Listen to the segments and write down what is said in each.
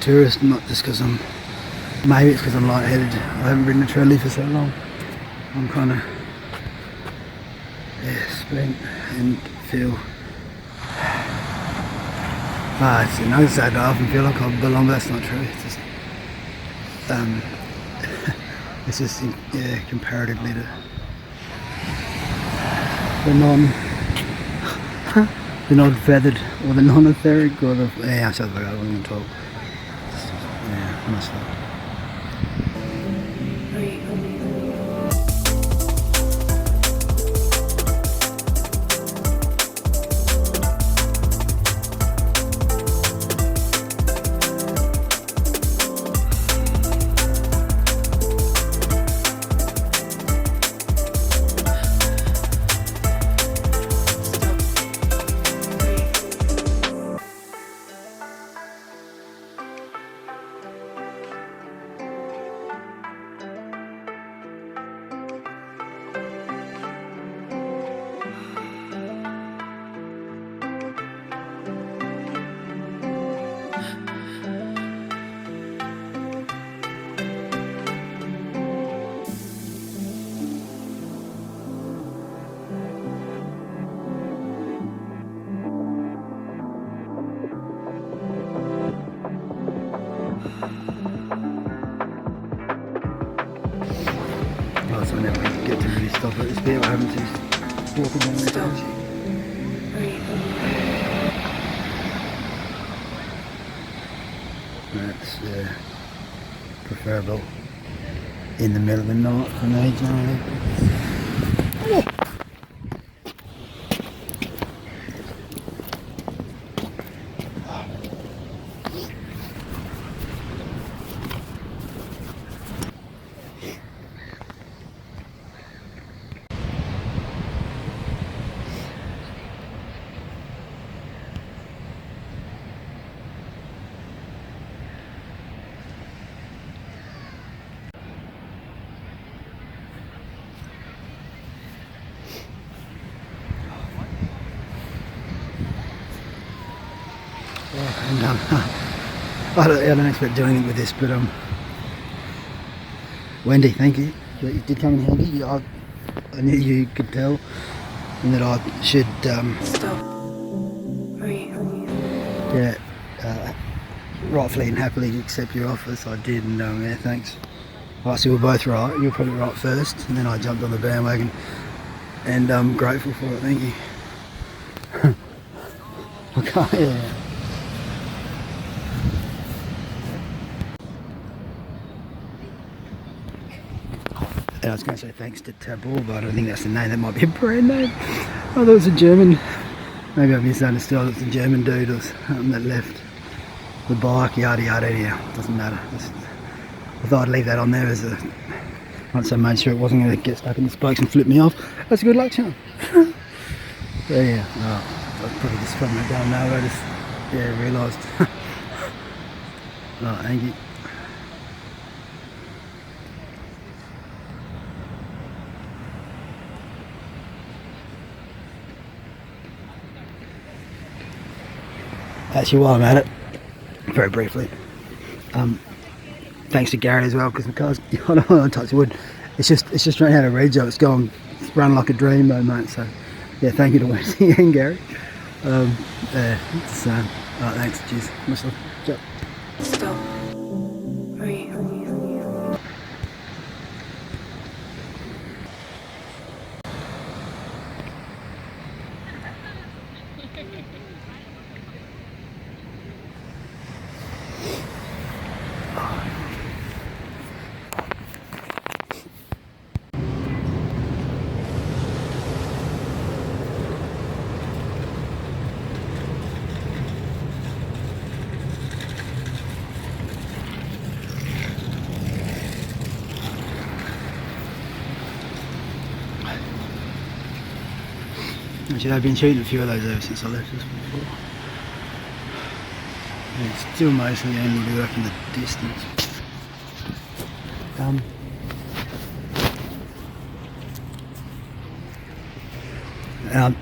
tourist, not just because I'm, maybe it's because I'm lightheaded. I haven't ridden a trolley for so long. I'm kind of, yeah, spent and feel, it's another sad I often feel like I belong, but that's not true. It's just, it's just, yeah, comparatively to the the non-feathered or the non-etheric or the, yeah, so I don't even talk. Yeah, I must have. So I never get to really stop at this bit. What happens is walking down the beach. That's preferable in the middle of the night for me generally. And I don't expect doing it with this, but Wendy, thank you. You did come in handy. I knew you could tell, and that I should rightfully and happily accept your offer. So I did, and yeah, thanks. So we're both right. You were probably right first, and then I jumped on the bandwagon, and I'm grateful for it. Thank you. Okay, yeah. And I was going to say thanks to Tabor, but I don't think that's the name. That might be a brand name. I thought it was a German. Maybe I misunderstood. It's a German dude or something that left the bike. Yada yada. Yeah, doesn't matter. I thought I'd leave that on there as a. Once I made sure it wasn't going to get stuck in the spokes and flip me off. That's a good luck charm. So yeah, I was probably just from it down nowhere. I just realised. Oh, thank you. Actually, while I'm at it, very briefly, thanks to Gary as well, because my car's, I don't want to touch wood, it's just running out of rego, it's running like a dream though, mate, so yeah, thank you to Wendy and Gary. Thanks, cheers, much love. Ciao. Stop. Actually, I've been shooting a few of those ever since I left this before. And it's still mostly only work in the distance.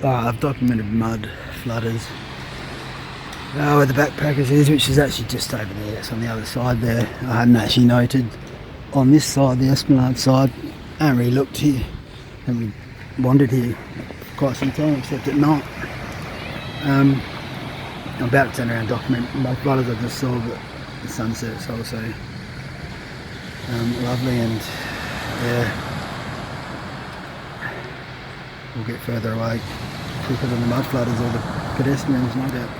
I've documented mud flutters where the backpackers is, which is actually just over there. It's on the other side there. I hadn't actually noted on this side, the Esplanade side. I haven't really looked here. I haven't really wandered here for quite some time, except at night. I'm about to turn around and document my brothers I just saw, but the sunset's also lovely, and yeah, we'll get further away quicker than the mud flooders or the pedestrians, no doubt.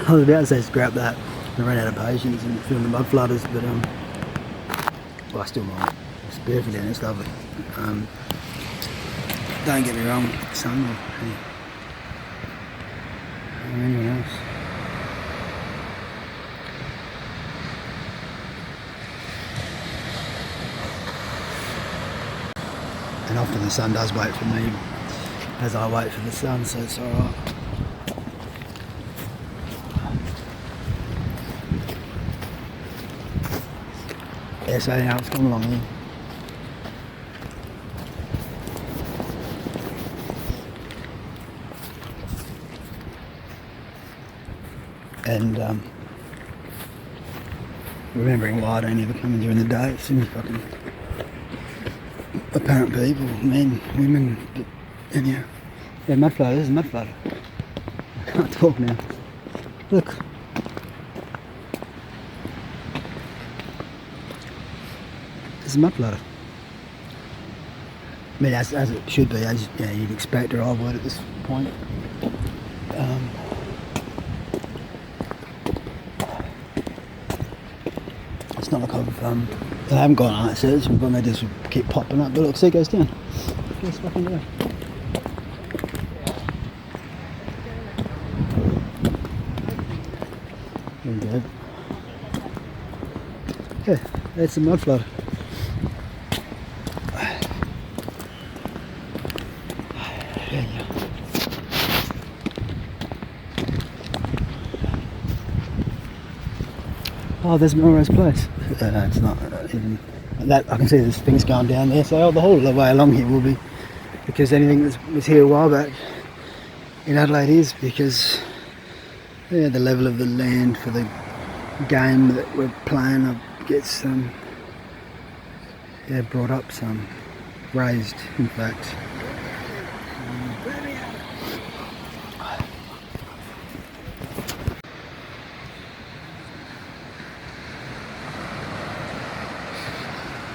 I was about to say scrap that. I ran out of patience and film the mud flooders, but well, I still might. It's beautiful down there, it's lovely. Don't get me wrong, sun or anyone else. And often the sun does wait for me as I wait for the sun, so it's alright. Yeah, so now it's come along here. And remembering why I don't ever come in during the day. It's in fucking apparent people, men, women, but anyhow. Yeah, mud floater, there's a mud floater. I can't talk now. Look. There's a mud floater. I mean, as it should be, as you know, you'd expect, or I would at this point. It's not like I haven't got an art search, but they just keep popping up. But look, see, it goes down. It goes fucking down. There we go. Yeah, that's the mud flood. Oh, there's Melrose Place. It's not even that. I can see there's things going down there. So the whole of the way along here will be, because anything that was here a while back in Adelaide is, because yeah, the level of the land for the game that we're playing gets yeah, brought up some, raised in fact.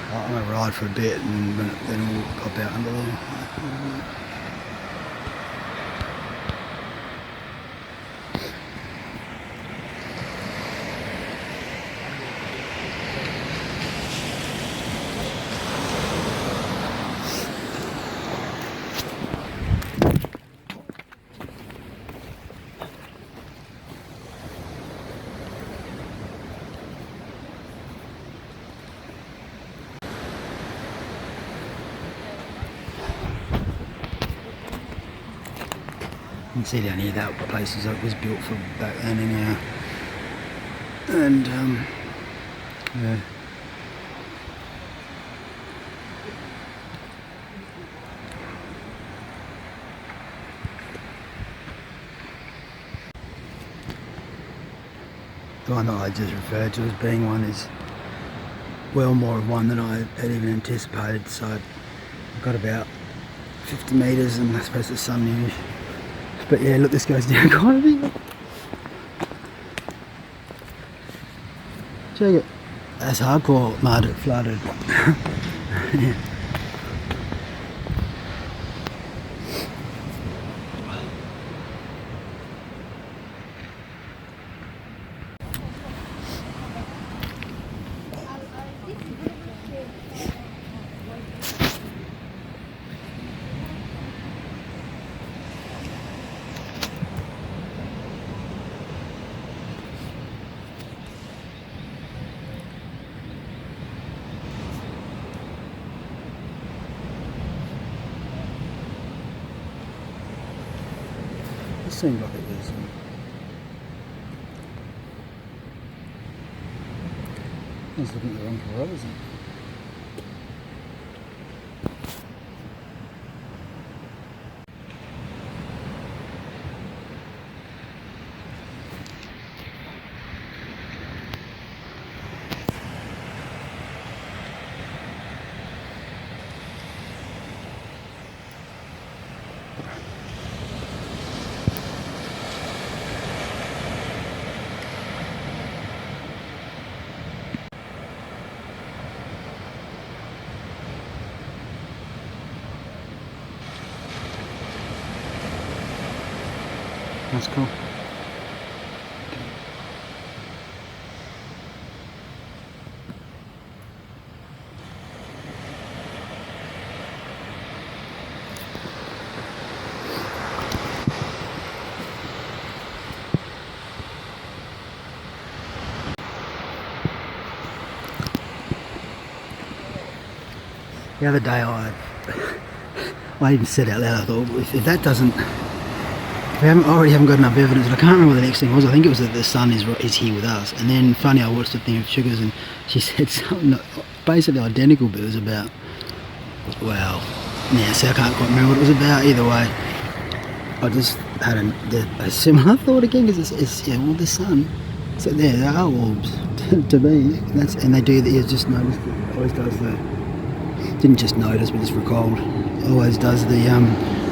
I'm going to ride for a bit and then we'll pop out under there. You can see down here that place was built for back then anyhow. And yeah. The one that I just referred to as being one is well more of one than I had even anticipated. So I've got about 50 metres and I suppose the sun news. But yeah, look, this goes down quite a bit. Check it. That's hardcore mud, it flooded. Yeah. It seemed like it was. I was looking at the wrong horizon. That's cool. The other day I even said out loud, I thought, if that doesn't, we already haven't got enough evidence, and I can't remember what the next thing was. I think it was that the sun is here with us. And then funny, I watched the thing of Sugars and she said something basically identical, but it was about, well, yeah, so I can't quite remember what it was about. Either way, I just had a similar thought again, because it's yeah, well, the sun, so there are orbs to me, and they do that. You just noticed it always does didn't just notice, but just recalled, always does the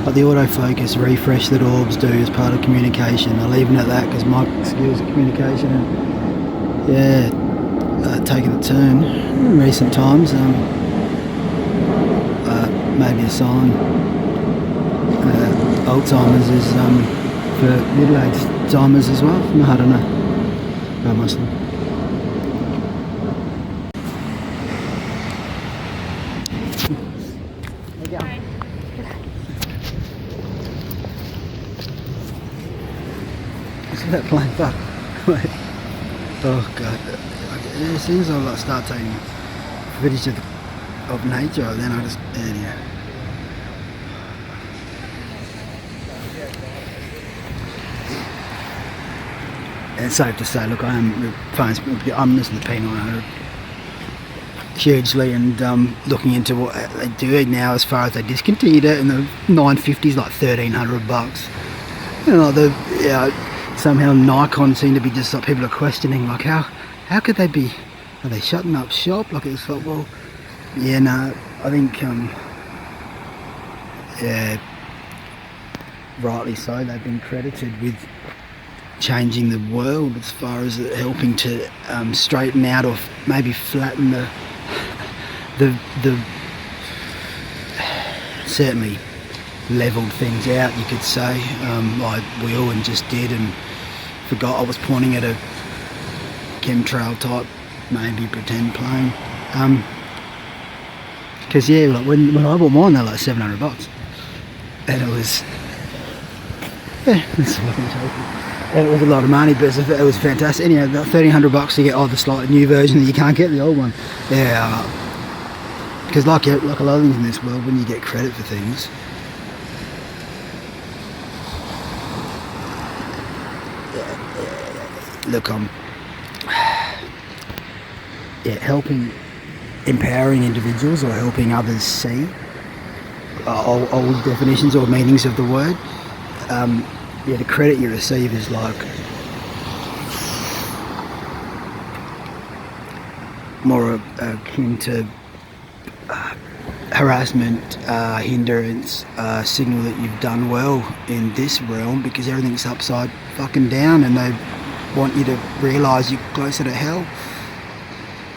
like the autofocus refresh that orbs do as part of communication. I'll leave it at that because my skills at communication and yeah, taking a turn in recent times. Maybe a sign. Alzheimer's is for middle-aged timers as well. No, I don't know. I must know. See that plane? Fuck. Wait. Oh god. As soon as I start taking footage of nature, then I just yeah. It's safe to say, look, I'm listening to P900 hugely, and looking into what they do now as far as they discontinued it in the 950s, like $1,300. You know, somehow Nikon seem to be just like, people are questioning, like how could they be, are they shutting up shop? Like it's like, well, yeah, no, I think yeah, rightly so, they've been credited with changing the world as far as helping to straighten out or maybe flatten the certainly levelled things out, you could say, like Wheelman just did, and forgot I was pointing at a chemtrail type, maybe pretend plane. Because yeah, like when I bought mine, they were like $700, and it was it's fucking joking. And it was a lot of money, but it was fantastic. Anyway, about $1,300 to get the slightly new version that you can't get the old one. Yeah, because like a lot of things in this world, when you get credit for things, look, helping, empowering individuals or helping others see old definitions or meanings of the word. The credit you receive is like more akin to harassment, hindrance, signal that you've done well in this realm, because everything's upside fucking down and they want you to realise you're closer to hell.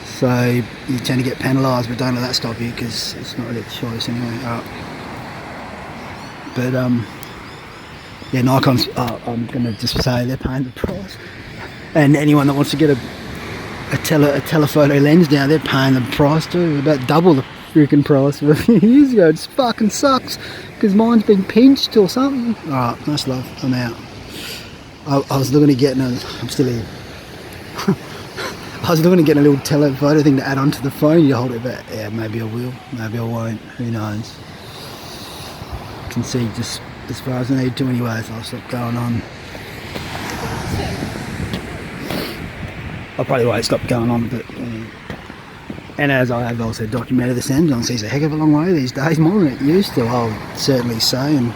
So you tend to get penalised, but don't let that stop you, because it's not really a choice anyway. But Nikon's, I'm going to just say they're paying the price. And anyone that wants to get a telephoto lens now, they're paying the price too, about double the freaking price of a few years ago. It fucking sucks, because mine's been pinched or something. Alright, nice love, I'm out. I was looking at getting I'm still here. I was looking at getting a little telephoto thing to add onto the phone. You hold it back. Yeah, maybe I will, maybe I won't, who knows. I can see just as far as I need to anyway, so I'll stop going on. I probably won't stop going on, but and as I have also documented, this engine sees a heck of a long way these days, more than it used to, I'll certainly say. And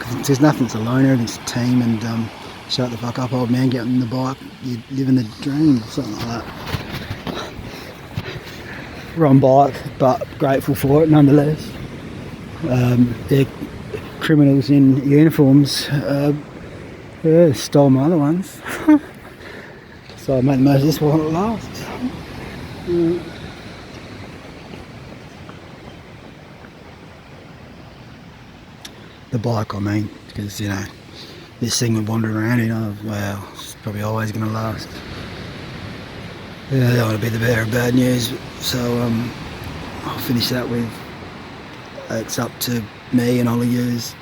cause there's nothing to learn, everything's a team, and shut the fuck up, old man, get on the bike, you're living the dream, something like that. Wrong bike, but grateful for it nonetheless. They're criminals in uniforms, stole my other ones. So I made the most of this while it lasts. The bike, I mean, because, this thing would wander around, well, it's probably always going to last. Yeah, I don't want to be the bearer of bad news, so I'll finish that with, it's up to me and I'll use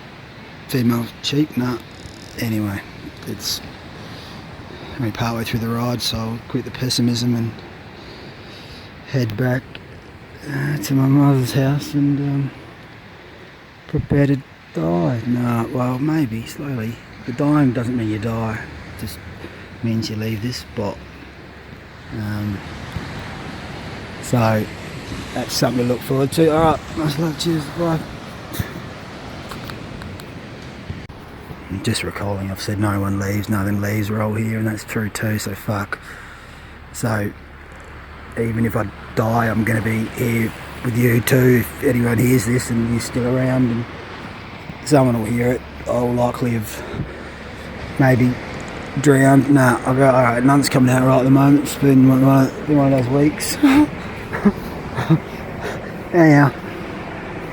female cheek. Anyway, it's only partway through the ride, so I'll quit the pessimism and head back to my mother's house and prepare to die. Well, maybe slowly. The dying doesn't mean you die, it just means you leave this spot. So that's something to look forward to. Alright, nice luck, cheers, bye. I'm just recalling, I've said no one leaves, nothing leaves, we're all here, and that's true too, so fuck. So even if I die, I'm going to be here with you too. If anyone hears this and you're still around and someone will hear it, I'll likely have maybe drowned. I'll go, alright, none's coming out right at the moment. It's been one of those weeks. Anyhow,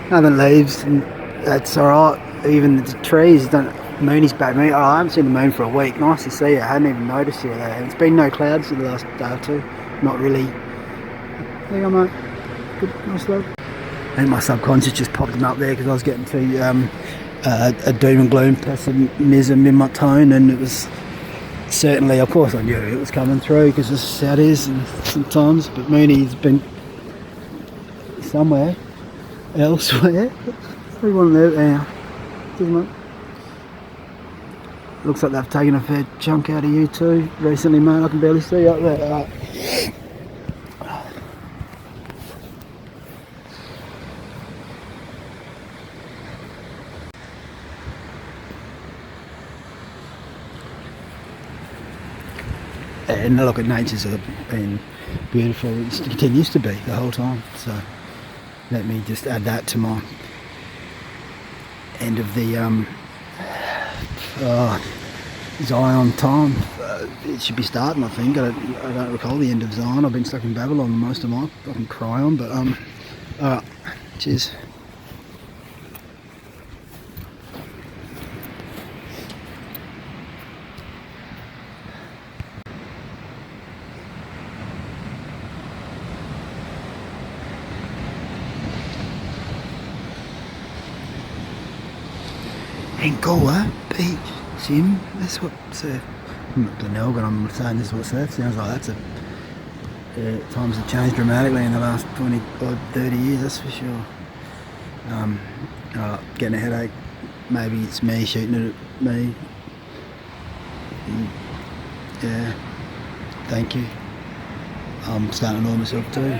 nothing leaves, and that's alright. Even the trees don't. Mooney's back. I haven't seen the moon for a week. Nice to see it. I hadn't even noticed you there. It's been no clouds for the last day or two. Not really. There you go, mate. Good, nice love. I think my subconscious just popped them up there because I was getting to a doom and gloom pessimism in my tone, and it was certainly, of course I knew it was coming through because this is how it is and sometimes, but Mooney's been somewhere elsewhere. Everyone there now, doesn't it? Looks like they've taken a fair chunk out of you too recently, mate. I can barely see you up there. Right. And look, at nature's been beautiful. It continues to be the whole time. So let me just add that to my end of the Zion time. It should be starting, I think. I don't recall the end of Zion. I've been stuck in Babylon most of my fucking cry on, but alright, cheers. In Goolwa Beach, Jim, that's what surf. I'm not glenelg, and I'm saying this is what surf sounds like. That's times have changed dramatically in the last 20 or 30 years, that's for sure. Getting a headache. Maybe it's me shooting it at me. Yeah. Thank you. I'm starting to annoy myself too.